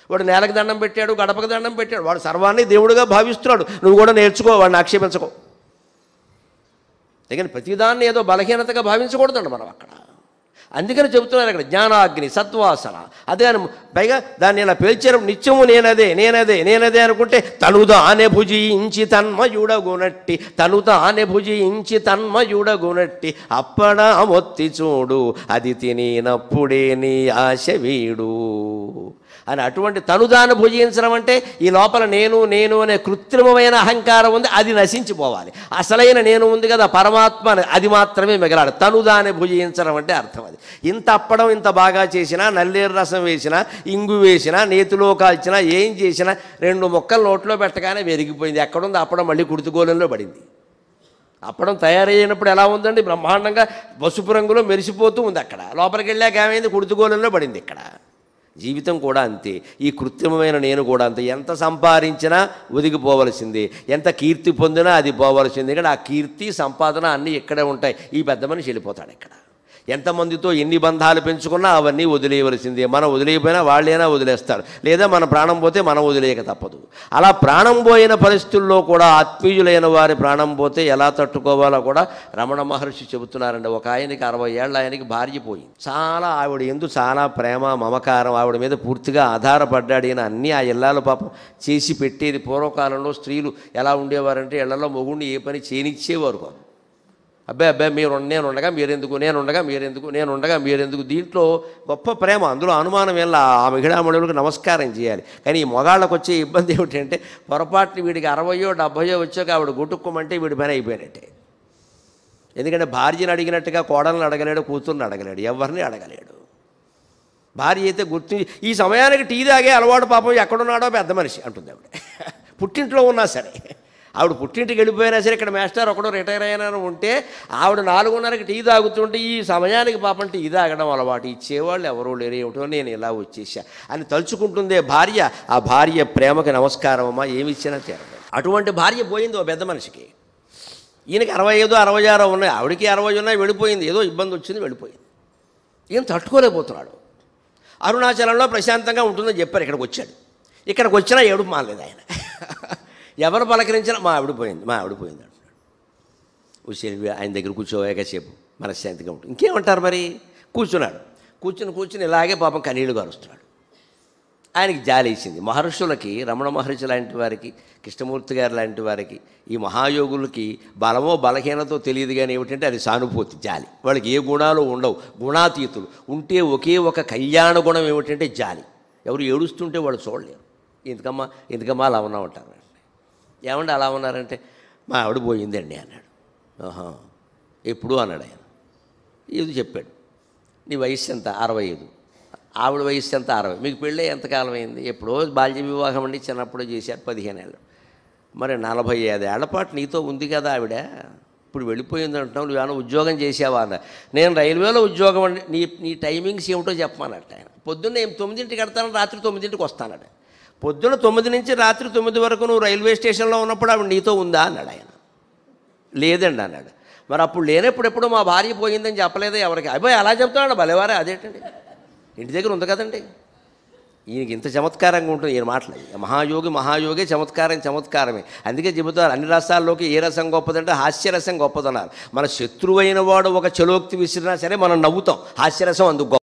వాడు నేలకు దండం పెట్టాడు, గడపకు దండం పెట్టాడు, వాడు సర్వాన్ని దేవుడిగా భావిస్తున్నాడు. నువ్వు కూడా నేర్చుకో, వాడిని ఆక్షేపించుకో. అందుకని ప్రతిదాన్ని ఏదో బలహీనతగా భావించకూడదండి మనం అక్కడ. అందుకని చెబుతున్నారు అక్కడ జ్ఞానాగ్ని సత్వాసన. అదే అని పైగా దాన్ని ఇలా పేల్చారు. నిత్యము నేనదే నేనదే నేనదే అనుకుంటే తనుదానే భుజించి తన్మయుడగునట్టి, తనుదానే భుజించి తన్మయుడగునట్టి అప్పడ మొత్తి చూడు అది తినినప్పుడే నీ ఆశ వీడు అని. అటువంటి తనుదాన్ని భుజించడం అంటే ఈ లోపల నేను నేను అనే కృత్రిమమైన అహంకారం ఉంది, అది నశించిపోవాలి. అసలైన నేను ఉంది కదా పరమాత్మ, అది మాత్రమే మిగలాలి. తనుదాన్ని భుజించడం అంటే అర్థం అది. ఇంత అప్పడం ఇంత బాగా చేసినా, నల్లేరు రసం వేసినా, ఇంగు వేసినా, నేతిలో కాల్చినా, ఏం చేసినా 2 ముక్కలు నోట్లో పెట్టగానే వెరిగిపోయింది. ఎక్కడుంది అప్పడం? మళ్ళీ కుర్తుగోళంలో పడింది. అప్పడం తయారయ్యినప్పుడు ఎలా ఉందండి? బ్రహ్మాండంగా పసుపు రంగులో మెరిసిపోతూ ఉంది. అక్కడ లోపలికి వెళ్ళాక ఏమైంది? కుర్తుగోళంలో పడింది. ఇక్కడ జీవితం కూడా అంతే. ఈ కృత్రిమమైన నేను కూడా అంతే. ఎంత సంపాదించినా ఒదిగిపోవలసింది, ఎంత కీర్తి పొందినా అది పోవలసింది. ఇక్కడ ఆ కీర్తి సంపాదన అన్నీ ఇక్కడే ఉంటాయి. ఈ పెద్ద మనిషి వెళ్ళిపోతాడు. ఇక్కడ ఎంతమందితో ఎన్ని బంధాలు పెంచుకున్నా అవన్నీ వదిలేయవలసిందే. మనం వదిలేయపోయినా వాళ్ళైనా వదిలేస్తారు, లేదా మన ప్రాణం పోతే మనం వదిలేయక తప్పదు. అలా ప్రాణం పోయిన పరిస్థితుల్లో కూడా ఆత్మీయులైన వారి ప్రాణం పోతే ఎలా తట్టుకోవాలో కూడా రమణ మహర్షి చెబుతున్నారండి. ఒక ఆయనకి 60 ఏళ్ళ ఆయనకి భార్య పోయింది. చాలా ఆవిడ ఎందు చాలా ప్రేమ మమకారం, ఆవిడ మీద పూర్తిగా ఆధారపడ్డాడు ఈయన. అన్నీ ఆ ఇళ్ళలో పాపం చేసి పెట్టేది. పూర్వకాలంలో స్త్రీలు ఎలా ఉండేవారంటే ఇళ్లలో మొగుడిని ఏ పని చేయనిచ్చేవారు కాదు. అబ్బాయి అబ్బాయి నేనుండగా మీరెందుకు, నేనుండగా మీరెందుకు, నేనుండగా మీరెందుకు. దీంట్లో గొప్ప ప్రేమ, అందులో అనుమానం ఏం. ఆ మహిళామణులకు నమస్కారం చేయాలి. కానీ ఈ మొగాళ్ళకు వచ్చే ఇబ్బంది ఏమిటంటే పొరపాటుని వీడికి 60 70 వచ్చాక ఆవిడ గుట్టుకోమంటే వీడి పని అయిపోయినట్టే. ఎందుకంటే భార్యను అడిగినట్టుగా కోడలను అడగలేడు, కూతుర్ని అడగలేడు, ఎవరిని అడగలేడు. భార్య అయితే గుర్తించి ఈ సమయానికి టీ తాగే అలవాటు పాపం ఎక్కడున్నాడో పెద్ద మనిషి అంటుంది ఆవిడ. పుట్టింట్లో ఉన్నా సరే, ఆవిడ పుట్టింటికి వెళ్ళిపోయినా సరే ఇక్కడ మాస్టర్ ఒకడు రిటైర్ అయినా ఉంటే ఆవిడ 4:30కి టీ తాగుతుంటే ఈ సమయానికి పాపం టీ తాగడం అలవాటు. ఇచ్చేవాళ్ళు ఎవరూ లేరు, ఏమిటో నేను ఇలా వచ్చేసా అని తలుచుకుంటుందే భార్య. ఆ భార్య ప్రేమకి నమస్కారం అమ్మా, ఏమి ఇచ్చినా తీరదు. అటువంటి భార్య పోయింది ఓ పెద్ద మనిషికి. ఈయనకి 65 66 ఉన్నాయి, ఆవిడకి 60 ఉన్నాయి, వెళ్ళిపోయింది. ఏదో ఇబ్బంది వచ్చింది, వెళ్ళిపోయింది. ఈయన తట్టుకోలేకపోతున్నాడు. అరుణాచలంలో ప్రశాంతంగా ఉంటుందని చెప్పారు. ఇక్కడికి వచ్చాడు. ఇక్కడికి వచ్చినా ఏడుపు మానలేదు ఆయన. ఎవరు పలకరించినా మా ఆవిడ పోయింది అంటున్నాడు. వచ్చి ఆయన దగ్గర కూర్చోవేకసేపు మనశ్శాంతిగా ఉంటుంది. ఇంకేమంటారు మరి? కూర్చున్నాడు. కూర్చుని ఇలాగే పాపం కన్నీళ్లు గారుస్తున్నాడు. ఆయనకి జాలేసింది. మహర్షులకి, రమణ మహర్షి లాంటి వారికి, కృష్ణమూర్తి గారు లాంటి వారికి, ఈ మహాయోగులకి బలమో బలహీనతో తెలియదు. కానీ ఏమిటంటే అది సానుభూతి, జాలి. వాళ్ళకి ఏ గుణాలు ఉండవు, గుణాతీతులు. ఉంటే ఒకే ఒక కళ్యాణ గుణం ఏమిటంటే జాలి. ఎవరు ఏడుస్తుంటే వాళ్ళు చూడలేరు. ఎందుకమ్మా అలా ఉన్నా ఉంటారు. ఏమంటే అలా ఉన్నారంటే మా ఆవిడ పోయిందండి అన్నాడు. ఆహా, ఎప్పుడు అన్నాడు ఆయన. ఇది చెప్పాడు. నీ వయస్సు ఎంత? 65. ఆవిడ వయస్సు ఎంత? 60. మీకు పెళ్ళి ఎంతకాలం అయింది? ఎప్పుడో బాల్య వివాహం అండి, చిన్నప్పుడు చేశారు, 15 ఏళ్ళు. మరి 45 ఏళ్ల పాటు నీతో ఉంది కదా ఆవిడ, ఇప్పుడు వెళ్ళిపోయింది అంటున్నావు, నువ్వు ఏమైనా ఉద్యోగం చేసావా అన్న. నేను రైల్వేలో ఉద్యోగం అండి. నీ టైమింగ్స్ ఏమిటో చెప్పమన్నట్టు ఆయన. పొద్దున్న 9ంటికి వెళ్తాను, రాత్రి 9ంటికి వస్తానట. పొద్దున్న 9 నుంచి రాత్రి 9 వరకు నువ్వు రైల్వే స్టేషన్లో ఉన్నప్పుడు ఆవిడ నీతో ఉందా అన్నాడు ఆయన. లేదండి అన్నాడు. మరి అప్పుడు లేనప్పుడు ఎప్పుడు మా భార్య పోయిందని చెప్పలేదా ఎవరికి? అబ్బాయి అలా చెప్తున్నాడు. భలేవారే, అదేంటండి, ఇంటి దగ్గర ఉంది కదండి. ఈయనకి ఇంత చమత్కారంగా ఉంటుంది ఈయన మాటలు. మహాయోగే చమత్కారమే. అందుకే చెబుతారు అన్ని రసాల్లోకి ఏ రసం గొప్పదంటే హాస్యరసం గొప్పదన్నారు. మన శత్రువైన వాడు ఒక చలోక్తి విసిరినా సరే మనం నవ్వుతాం. హాస్యరసం అందుకు గొప్ప.